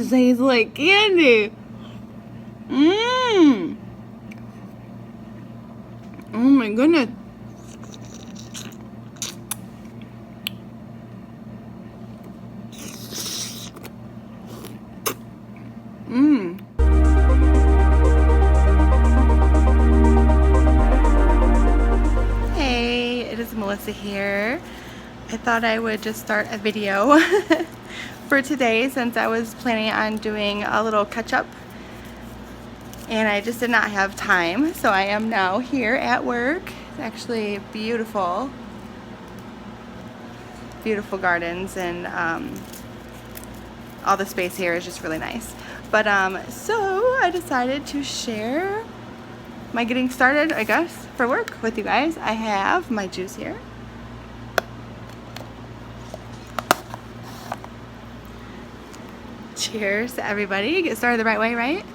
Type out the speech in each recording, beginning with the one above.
tastes like candy. Mmm. Oh my goodness. Mmm. Hey, it is Melissa here. I thought I would just start a video for today since I was planning on doing a little catch-up and I just did not have time. So I am now here at work. It's actually beautiful. Beautiful gardens and all the space here is just really nice. But so I decided to share my getting started, I guess, for work with you guys. I have my juice here. Cheers to everybody. Get started the right way, right?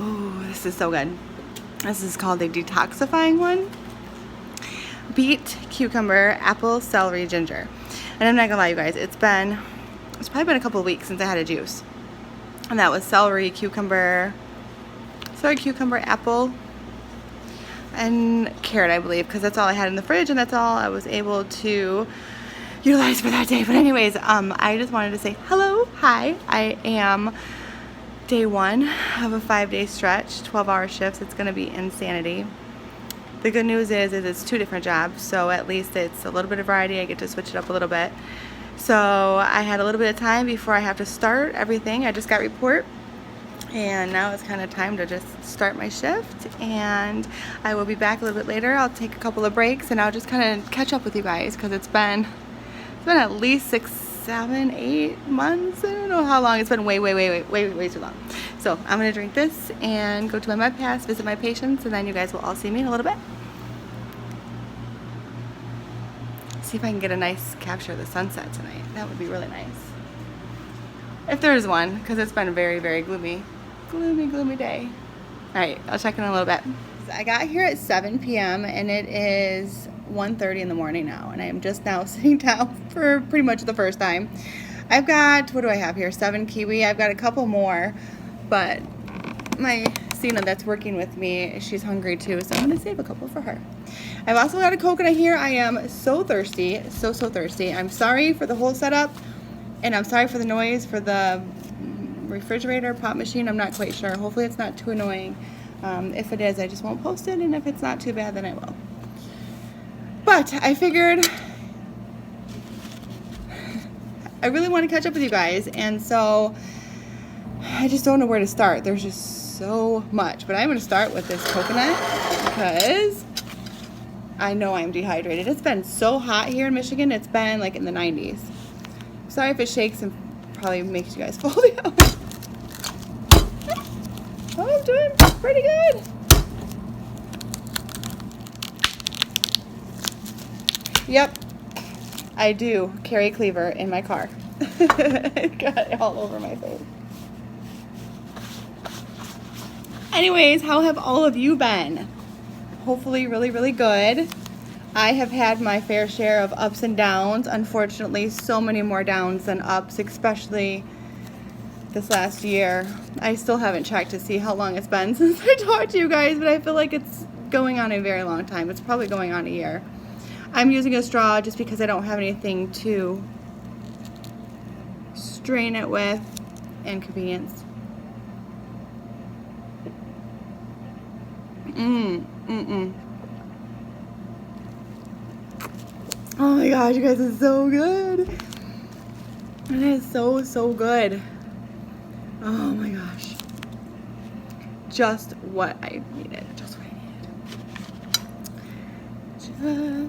Ooh, this is so good. This is called a detoxifying one. Beet, cucumber, apple, celery, ginger. And I'm not gonna lie, you guys, it's probably been a couple of weeks since I had a juice. And that was celery, cucumber, apple, and carrot, I believe, because that's all I had in the fridge and that's all I was able to utilize for that day. But anyways, I just wanted to say hello, hi. I am day one of a 5-day stretch, 12-hour shifts. It's gonna be insanity. The good news is it's 2 different jobs, so at least it's a little bit of variety. I get to switch it up a little bit. So I had a little bit of time before I have to start everything. I just got report, and now it's kind of time to just start my shift, and I will be back a little bit later. I'll take a couple of breaks, and I'll just kind of catch up with you guys because it's been at least 6, 7, 8 months. I don't know how long. It's been way too long. So I'm gonna drink this and go to my med pass, visit my patients, and then you guys will all see me in a little bit. See if I can get a nice capture of the sunset tonight. That would be really nice. If there's one, because it's been a very gloomy day. All right, I'll check in a little bit. I got here at 7 p.m. and it is 1:30 in the morning now, and I am just now sitting down for pretty much the first time. I've got, what do I have here? 7 kiwi. I've got a couple more, but my Cena that's working with me, she's hungry too, so I'm gonna save a couple for her. I've also got a coconut here. I am so thirsty, so thirsty. I'm sorry for the whole setup, and I'm sorry for the noise for the refrigerator pop machine. I'm not quite sure. Hopefully it's not too annoying. If it is, I just won't post it, and if it's not too bad, then I will. But I figured I really want to catch up with you guys, and so I just don't know where to start. There's just so much, but I'm going to start with this coconut because I know I'm dehydrated. It's been so hot here in Michigan. It's been like in the 90s. Sorry if it shakes and probably makes you guys fall down. Oh, I'm doing pretty good. Yep, I do carry a cleaver in my car. Got it all over my face. Anyways, how have all of you been? Hopefully really good. I have had my fair share of ups and downs. Unfortunately, so many more downs than ups, especially this last year. I still haven't checked to see how long it's been since I talked to you guys, but I feel like it's going on a very long time. It's probably going on a year. I'm using a straw just because I don't have anything to strain it with, and convenience. Oh my gosh, you guys, it's so good. It is so good. Oh my gosh. Just what I needed. Just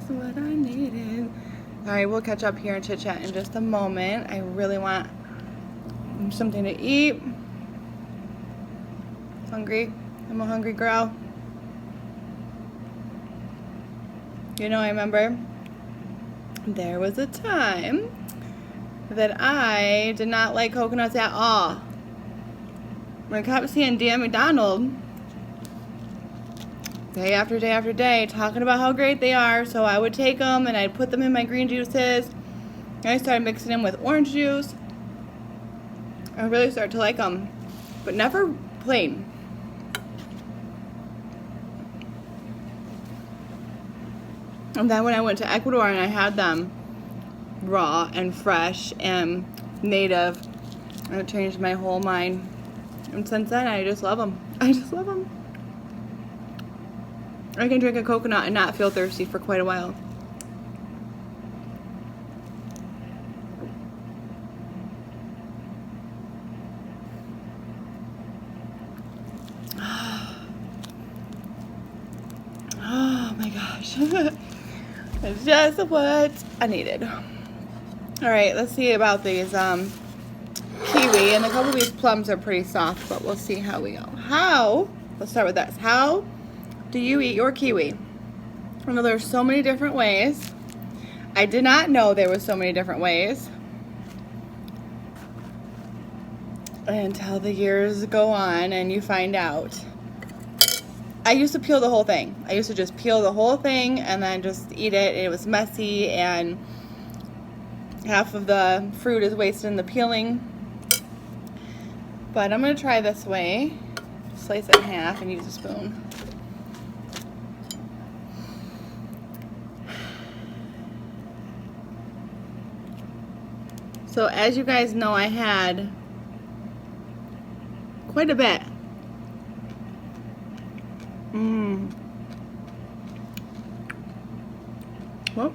what I needed. Alright, we'll catch up here and chit chat in just a moment. I really want something to eat. Hungry. I'm a hungry girl. You know, I remember there was a time that I did not like coconuts at all. When I kept seeing Dan McDonald day after day after day talking about how great they are. So I would take them and I'd put them in my green juices. And I started mixing them with orange juice. I really started to like them, but never plain. And then when I went to Ecuador and I had them raw and fresh and native, and it changed my whole mind. And since then, I just love them. I just love them. I can drink a coconut and not feel thirsty for quite a while. Oh my gosh. It's just what I needed. Alright, let's see about these kiwi. And a couple of these plums are pretty soft, but we'll see how we go. Let's start with this. How do you eat your kiwi? I know there's so many different ways. I did not know there were so many different ways until the years go on and you find out. I used to peel the whole thing. I used to just peel the whole thing and then just eat it. It was messy and half of the fruit is wasted in the peeling. But I'm going to try this way. Slice it in half and use a spoon. So as you guys know, I had quite a bit. Well,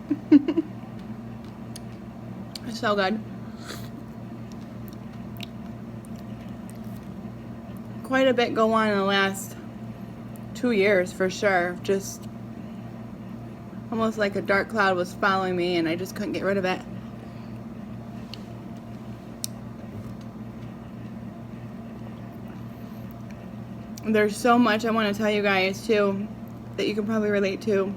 it's so good. Quite a bit go on in the last 2 years for sure. Just almost like a dark cloud was following me and I just couldn't get rid of it. There's so much I want to tell you guys too that you can probably relate to.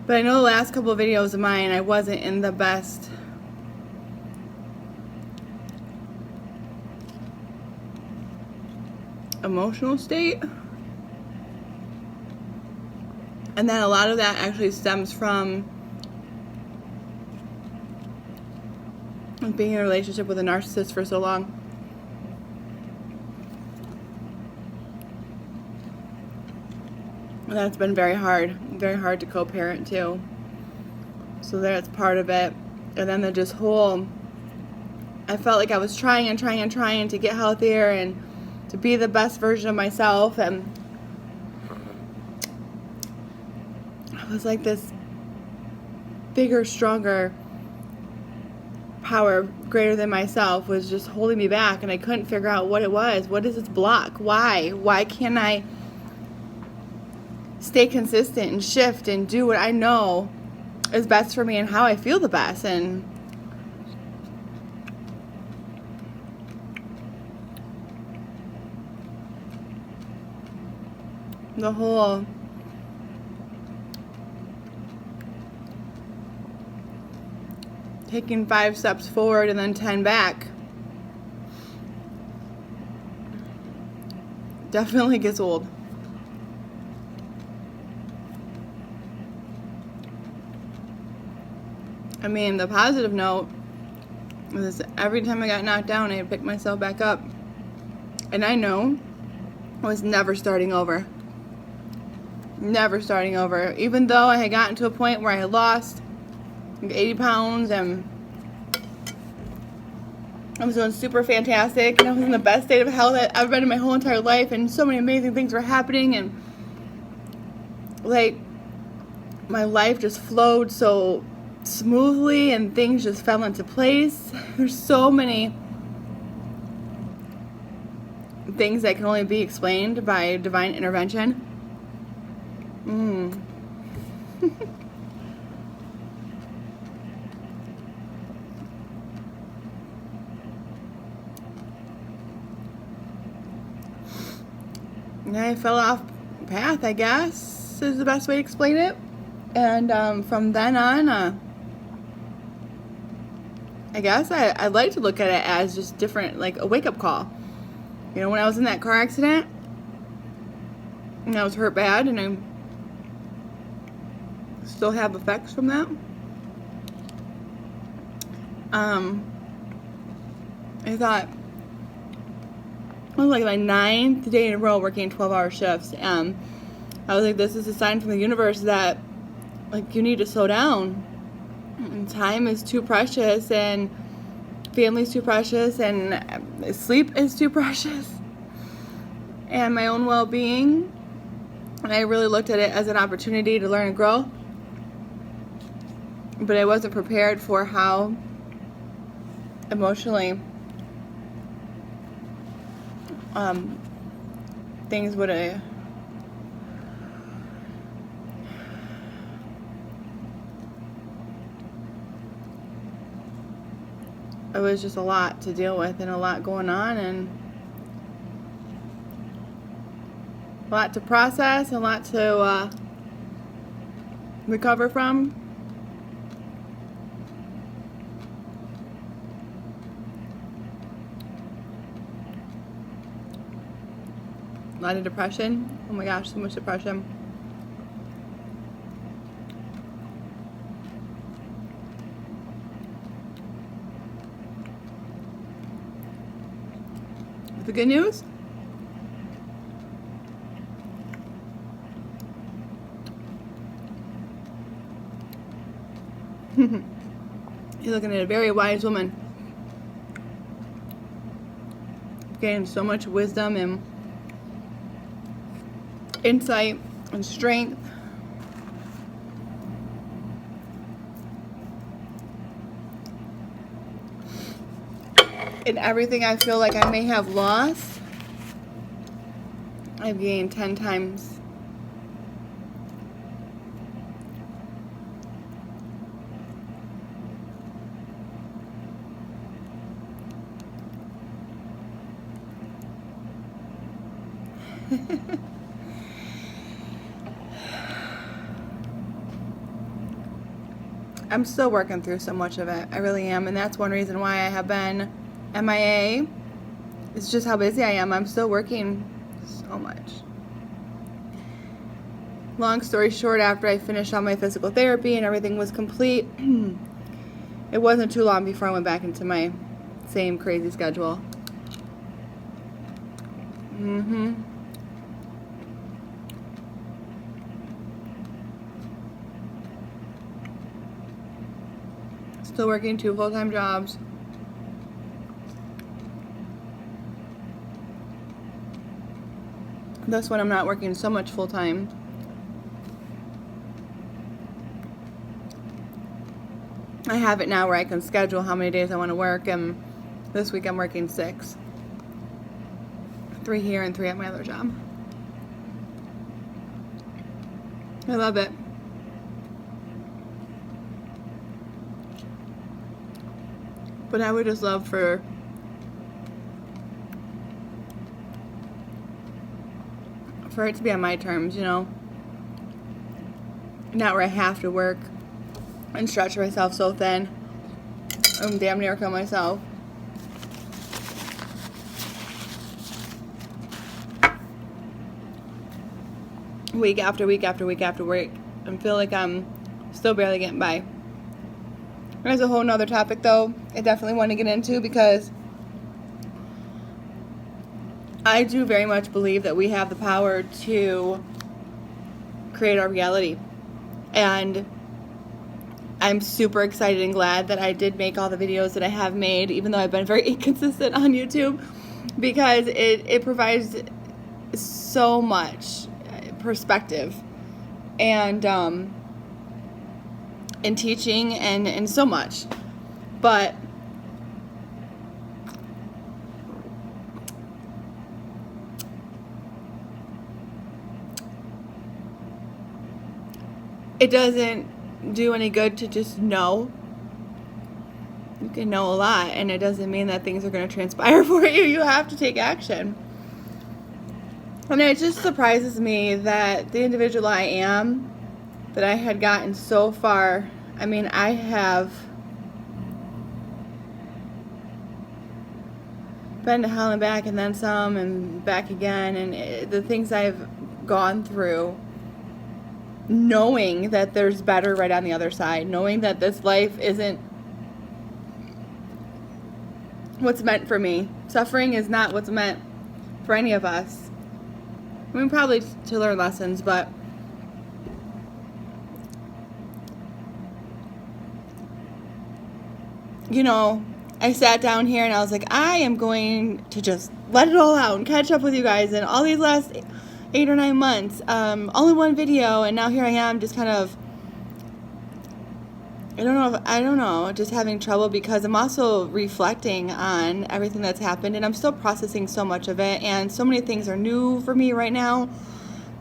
But I know the last couple of videos of mine, I wasn't in the best emotional state. And then a lot of that actually stems from being in a relationship with a narcissist for so long. That's been very hard to co-parent too. So that's part of it. And then I felt like I was trying to get healthier and to be the best version of myself, and I was like this bigger, stronger power greater than myself was just holding me back, and I couldn't figure out what it was. What is this block? Why can't I stay consistent and shift and do what I know is best for me and how I feel the best? And the whole taking 5 steps forward and then 10 back definitely gets old. I mean, the positive note was every time I got knocked down, I'd pick myself back up. And I know I was never starting over. Never starting over. Even though I had gotten to a point where I had lost like 80 pounds and I was doing super fantastic and I was in the best state of health that I've been in my whole entire life, and so many amazing things were happening, and like my life just flowed so smoothly and things just fell into place. There's so many things that can only be explained by divine intervention. And I fell off path, I guess, is the best way to explain it. And from then on, I guess I'd like to look at it as just different, like a wake-up call. You know, when I was in that car accident, And I was hurt bad, and I still have effects from that. I thought it was like my 9th day in a row working 12-hour shifts. I was like, this is a sign from the universe that, like, you need to slow down. And time is too precious, and family's too precious, and sleep is too precious, and my own well-being. And I really looked at it as an opportunity to learn and grow. But I wasn't prepared for how emotionally things would it was just a lot to deal with, and a lot going on, and a lot to process, a lot to recover from. A lot of depression. Oh my gosh, so much depression. The good news? You're looking at a very wise woman. Gaining so much wisdom and insight and strength. And everything I feel like I may have lost, I've gained 10 times. I'm still working through so much of it. I really am. And that's one reason why I have been MIA. It's just how busy I am. I'm still working so much. Long story short, after I finished all my physical therapy and everything was complete, it wasn't too long before I went back into my same crazy schedule. Still working 2 full-time jobs. This one I'm not working so much full-time. I have it now where I can schedule how many days I want to work, and this week I'm working 6. 3 here and 3 at my other job. I love it. But I would just love for it to be on my terms, you know? Not where I have to work and stretch myself so thin. I'm damn near kill myself. Week after week after week after week. I feel like I'm still barely getting by. There's a whole nother topic though I definitely want to get into, because I do very much believe that we have the power to create our reality. And I'm super excited and glad that I did make all the videos that I have made, even though I've been very inconsistent on YouTube, because it provides so much perspective and in teaching and so much. But it doesn't do any good to just know. You can know a lot, and it doesn't mean that things are going to transpire for you. You have to take action. And it just surprises me that the individual I am, that I had gotten so far. I mean, I have been to hell and back, and then some, and back again, and the things I've gone through, knowing that there's better right on the other side, knowing that this life isn't what's meant for me. Suffering is not what's meant for any of us. I mean, probably to learn lessons, but you know, I sat down here and I was like, I am going to just let it all out and catch up with you guys in all these last 8 or 9 months. Only one video, and now here I am just kind of, I don't know, just having trouble because I'm also reflecting on everything that's happened, and I'm still processing so much of it, and so many things are new for me right now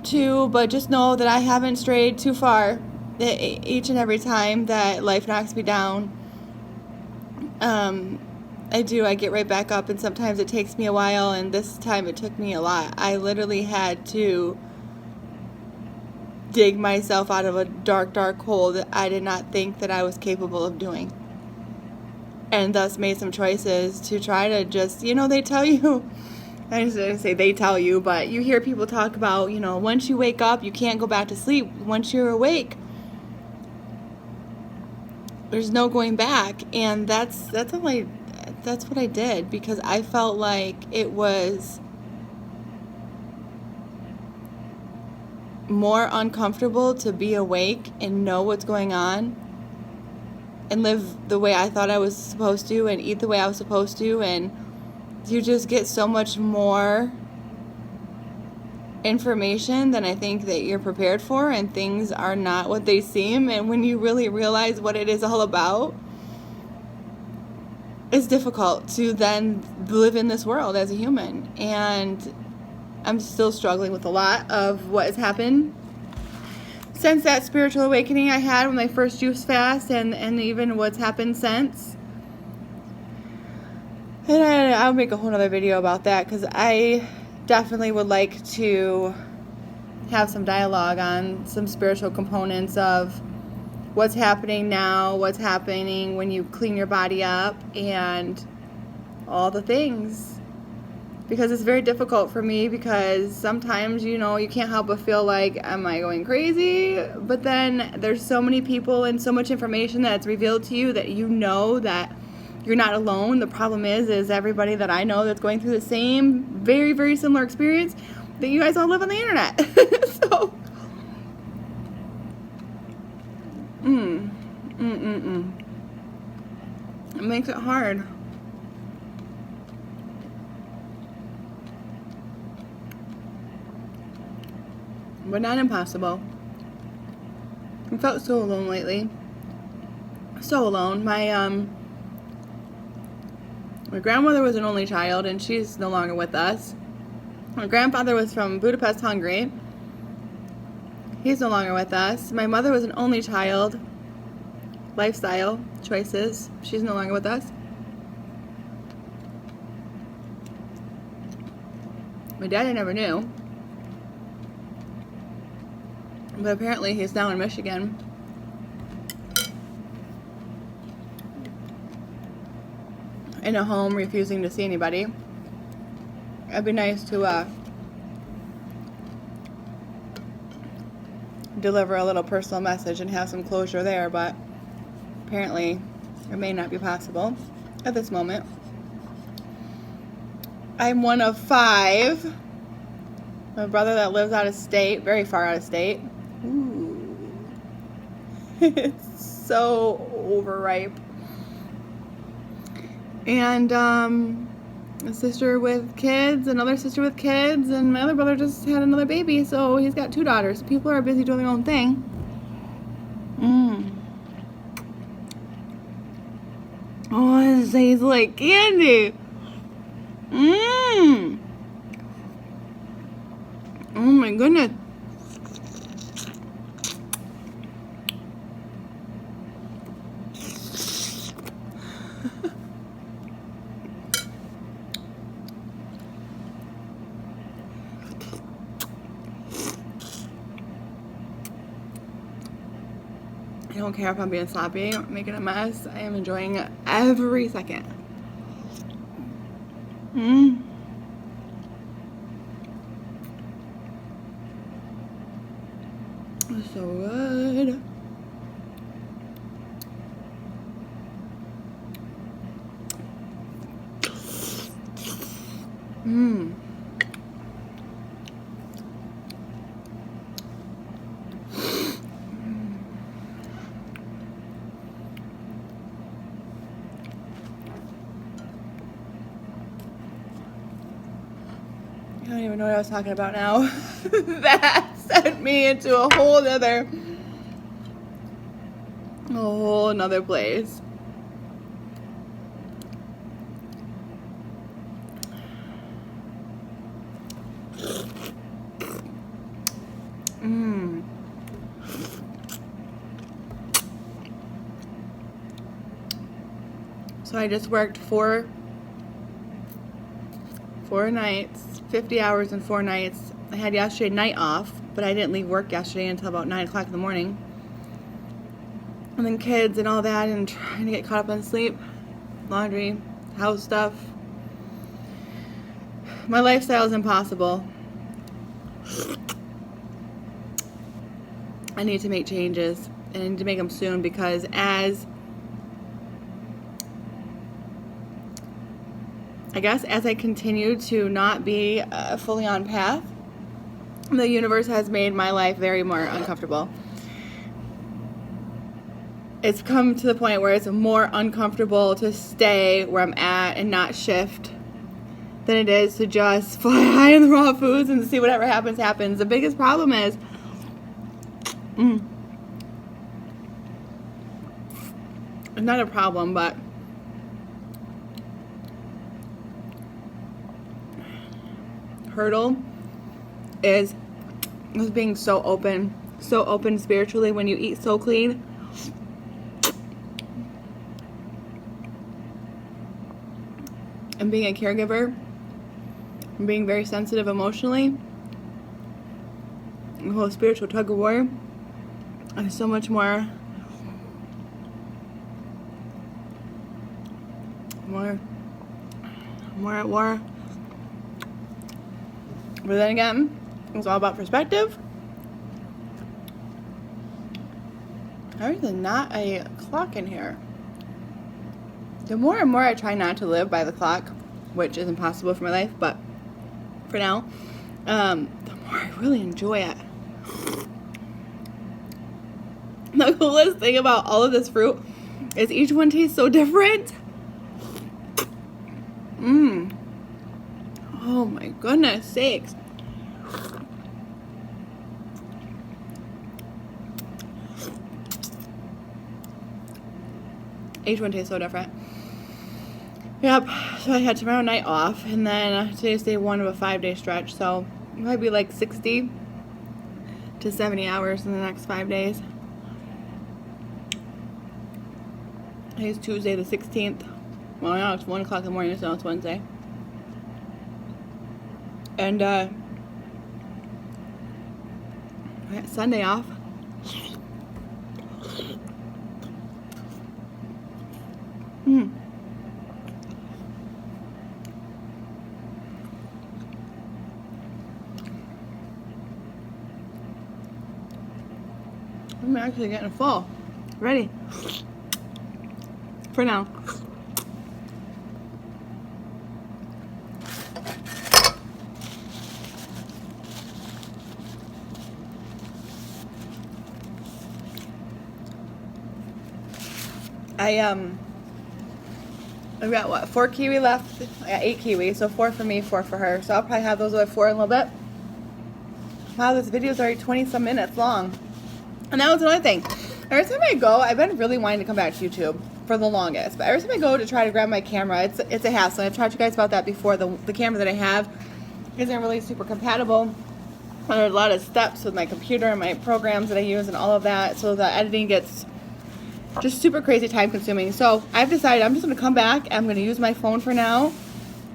too, but just know that I haven't strayed too far each and every time that life knocks me down. I get right back up, and sometimes it takes me a while, and this time it took me a lot. I literally had to dig myself out of a dark, dark hole that I did not think that I was capable of doing. And thus made some choices to try to just, you know, they tell you, I didn't say they tell you, but you hear people talk about, you know, once you wake up, you can't go back to sleep. Once you're awake, there's no going back. And that's what I did, because I felt like it was more uncomfortable to be awake and know what's going on and live the way I thought I was supposed to and eat the way I was supposed to, and you just get so much more information than I think that you're prepared for, and things are not what they seem, and when you really realize what it is all about, it's difficult to then live in this world as a human. And I'm still struggling with a lot of what has happened since that spiritual awakening I had when I first juice fast, and even what's happened since. And I'll make a whole other video about that, because I definitely would like to have some dialogue on some spiritual components of what's happening now, what's happening when you clean your body up, and all the things. Because it's very difficult for me, because sometimes, you know, you can't help but feel like, am I going crazy? But then there's so many people and so much information that's revealed to you that you know that you're not alone. The problem is everybody that I know that's going through the same very, very similar experience, that you guys all live on the internet. So it makes it hard. But not impossible. I felt so alone lately. So alone. My grandmother was an only child, and she's no longer with us. My grandfather was from Budapest, Hungary. He's no longer with us. My mother was an only child. Lifestyle choices. She's no longer with us. My dad I never knew. But apparently he's now in Michigan. In a home, refusing to see anybody. It'd be nice to deliver a little personal message and have some closure there, but apparently it may not be possible at this moment. I'm one of 5. My brother that lives out of state, very far out of state. Ooh. It's so overripe. And a sister with kids, another sister with kids, and my other brother just had another baby, so he's got 2 daughters. People are busy doing their own thing. Oh, this tastes like candy. Oh my goodness. I don't care if I'm being sloppy, making a mess. I am enjoying every second. So good. Mmm. I don't even know what I was talking about now. That sent me into a whole nother place. Mmm. So I just worked four nights, 50 hours and 4 nights. I had yesterday night off, but I didn't leave work yesterday until about 9 o'clock in the morning. And then kids and all that, and trying to get caught up on sleep, laundry, house stuff. My lifestyle is impossible. I need to make changes, and I need to make them soon, because as I continue to not be fully on path, the universe has made my life very more uncomfortable. It's come to the point where it's more uncomfortable to stay where I'm at and not shift than it is to just fly high in the raw foods and see whatever happens, happens. The biggest problem is, not a problem, but hurdle is being so open spiritually when you eat so clean. And being a caregiver, and being very sensitive emotionally, the whole spiritual tug of war, and so much more at war. But then again, it's all about perspective. There's not a clock in here. The more and more I try not to live by the clock, which is impossible for my life, but for now, the more I really enjoy it. The coolest thing about all of this fruit is each one tastes so different. Oh my goodness sakes. Each one tastes so different. Yep, so I had tomorrow night off, and then today's day 1 of a 5-day stretch, so it might be like 60 to 70 hours in the next 5 days. Today's Tuesday the 16th. Well, now it's 1 o'clock in the morning, so now it's Wednesday. And I got Sunday off. I'm actually getting full. Ready? For now. I've got what, 4 kiwi left? I got 8 kiwi, so 4 for me, 4 for her. So I'll probably have those at 4 in a little bit. Wow, this video is already 20 some minutes long. And that was another thing. Every time I go, I've been really wanting to come back to YouTube for the longest. But every time I go to try to grab my camera, it's a hassle. I've talked to you guys about that before. The camera that I have isn't really super compatible. There are a lot of steps with my computer and my programs that I use and all of that. So the editing gets just super crazy time consuming. So I've decided I'm just going to come back. I'm going to use my phone for now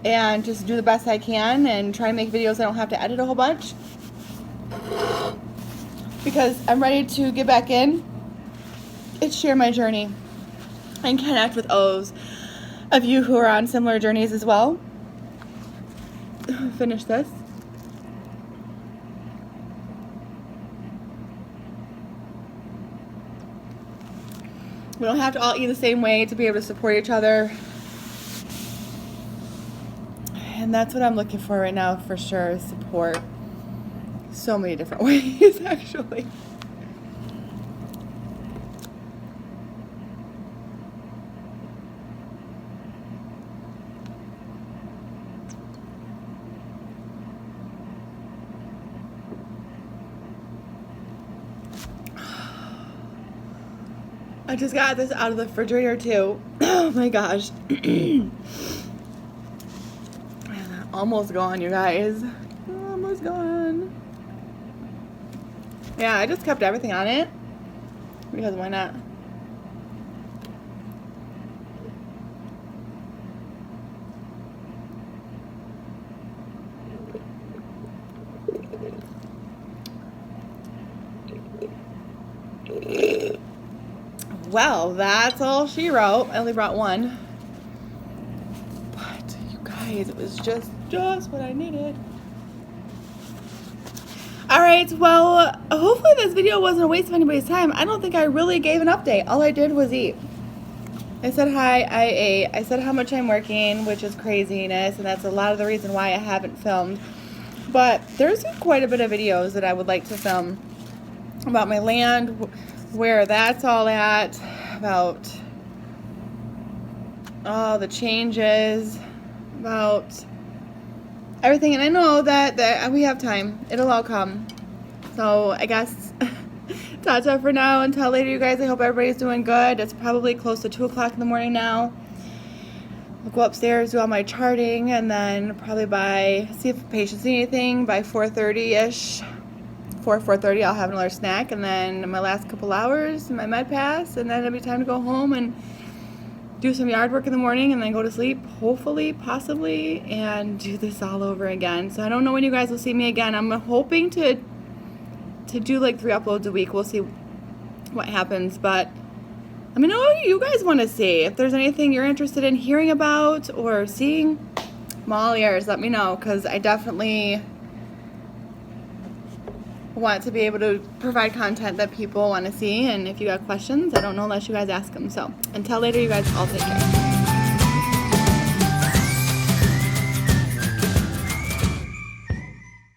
and just do the best I can and try to make videos I don't have to edit a whole bunch. Because I'm ready to get back in and share my journey and connect with those of you who are on similar journeys as well. Finish this. We don't have to all eat the same way to be able to support each other. And that's what I'm looking for right now for sure, is support. So many different ways, actually. I just got this out of the refrigerator too. Oh my gosh. Almost gone, you guys. Almost gone. Yeah, I just kept everything on it. Because why not? Well, that's all she wrote. I only brought one. But you guys, it was just what I needed. Alright, well, hopefully this video wasn't a waste of anybody's time. I don't think I really gave an update. All I did was eat. I said hi, I ate. I said how much I'm working, which is craziness, and that's a lot of the reason why I haven't filmed. But there's quite a bit of videos that I would like to film about my land, where that's all at, about all the changes, about everything. And I know that we have time. It'll all come. So I guess ta-ta for now. Until later, you guys. I hope everybody's doing good. It's probably close to 2 o'clock in the morning now. I'll go upstairs, do all my charting, and then probably see if patients need anything by 4:30-ish. 4:30, I'll have another snack, and then my last couple hours, my med pass, and then it'll be time to go home and do some yard work in the morning, and then go to sleep, hopefully, possibly, and do this all over again. So I don't know when you guys will see me again. I'm hoping to do like 3 uploads a week. We'll see what happens, but let me know what you guys want to see. If there's anything you're interested in hearing about or seeing, I'm all ears. Let me know, because I definitely want to be able to provide content that people want to see. And if you got questions, I don't know unless you guys ask them. So until later, you guys all take care.